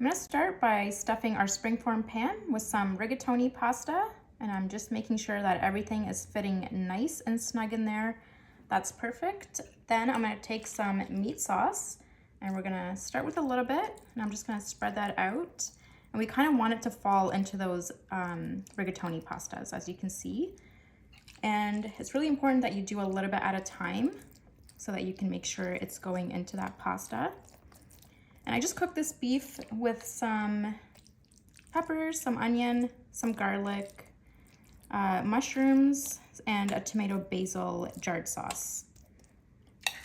I'm gonna start by stuffing our springform pan with some rigatoni pasta, and I'm just making sure that everything is fitting nice and snug in there. That's perfect. Then I'm gonna take some meat sauce, and we're gonna start with a little bit, and I'm just gonna spread that out. And we kind of want it to fall into those rigatoni pastas, as you can see. And it's really important that you do a little bit at a time so that you can make sure it's going into that pasta. And I just cooked this beef with some peppers, some onion, some garlic, mushrooms, and a tomato basil jarred sauce.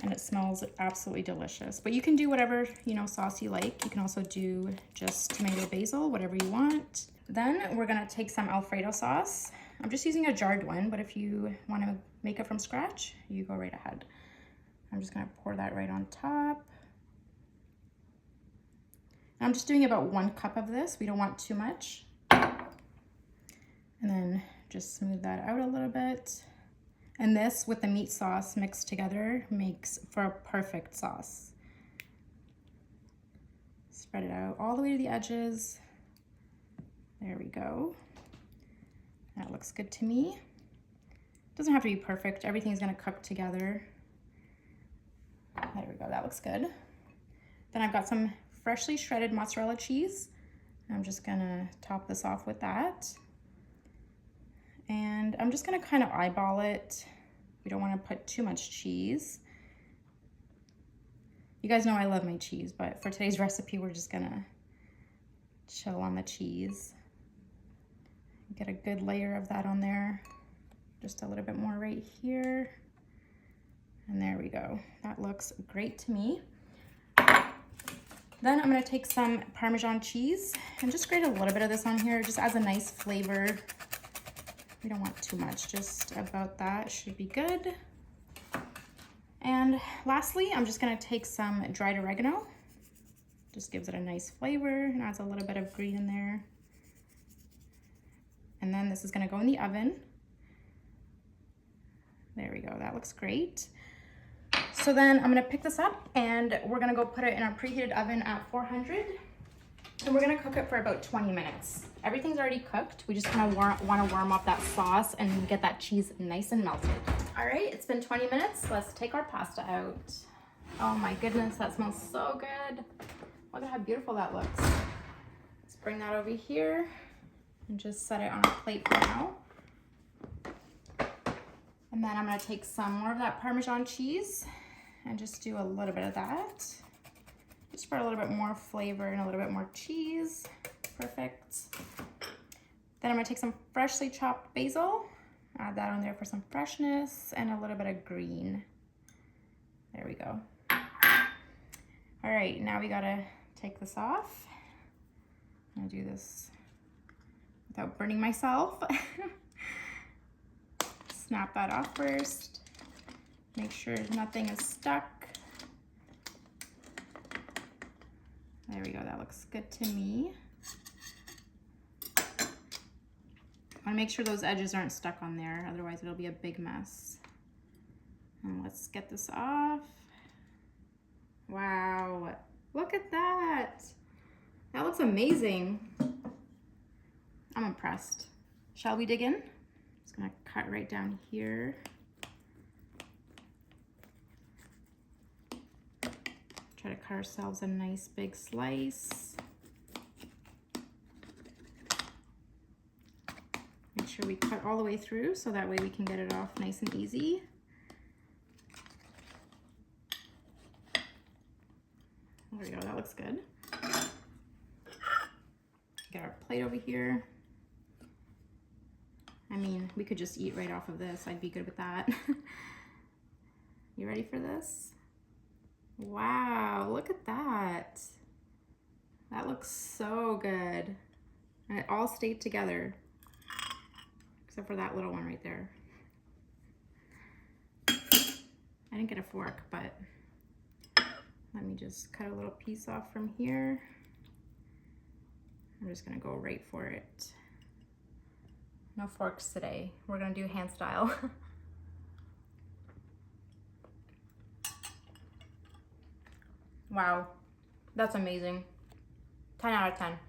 And it smells absolutely delicious. But you can do whatever, sauce you like. You can also do just tomato basil, whatever you want. Then we're gonna take some Alfredo sauce. I'm just using a jarred one, but if you wanna make it from scratch, you go right ahead. I'm just gonna pour that right on top. I'm just doing about 1 cup of this. We don't want too much. And then just smooth that out a little bit. And this with the meat sauce mixed together makes for a perfect sauce. Spread it out all the way to the edges. There we go. That looks good to me. Doesn't have to be perfect. Everything's gonna cook together. There we go, that looks good. Then I've got some freshly shredded mozzarella cheese. I'm just gonna top this off with that. And I'm just gonna kind of eyeball it. We don't wanna put too much cheese. You guys know I love my cheese, but for today's recipe, we're just gonna chill on the cheese. Get a good layer of that on there. Just a little bit more right here. And there we go. That looks great to me. Then I'm gonna take some Parmesan cheese and just grate a little bit of this on here. It just adds a nice flavor. We don't want too much, just about that should be good. And lastly, I'm just gonna take some dried oregano. Just gives it a nice flavor and adds a little bit of green in there. And then this is gonna go in the oven. There we go, that looks great. So then I'm gonna pick this up and we're gonna go put it in our preheated oven at 400. And we're gonna cook it for about 20 minutes. Everything's already cooked. We just kind of wanna warm up that sauce and get that cheese nice and melted. All right, it's been 20 minutes. Let's take our pasta out. Oh my goodness, that smells so good. Look at how beautiful that looks. Let's bring that over here and just set it on a plate for now. And then I'm gonna take some more of that Parmesan cheese and just do a little bit of that. Just for a little bit more flavor and a little bit more cheese. Perfect. Then I'm gonna take some freshly chopped basil, add that on there for some freshness and a little bit of green. There we go. All right, now we gotta take this off. I'm gonna do this without burning myself. Snap that off first. Make sure nothing is stuck. There we go, that looks good to me. I wanna make sure those edges aren't stuck on there, otherwise it'll be a big mess. And let's get this off. Wow, look at that. That looks amazing. I'm impressed. Shall we dig in? Just gonna cut right down here. Try to cut ourselves a nice big slice. Make sure we cut all the way through so that way we can get it off nice and easy. There we go, that looks good. Get our plate over here. I mean, we could just eat right off of this. I'd be good with that. You ready for this? Wow, look at that. That looks so good. And it all stayed together, except for that little one right there. I didn't get a fork, but let me just cut a little piece off from here. I'm just gonna go right for it. No forks today. We're gonna do hand style. Wow, that's amazing. 10 out of 10.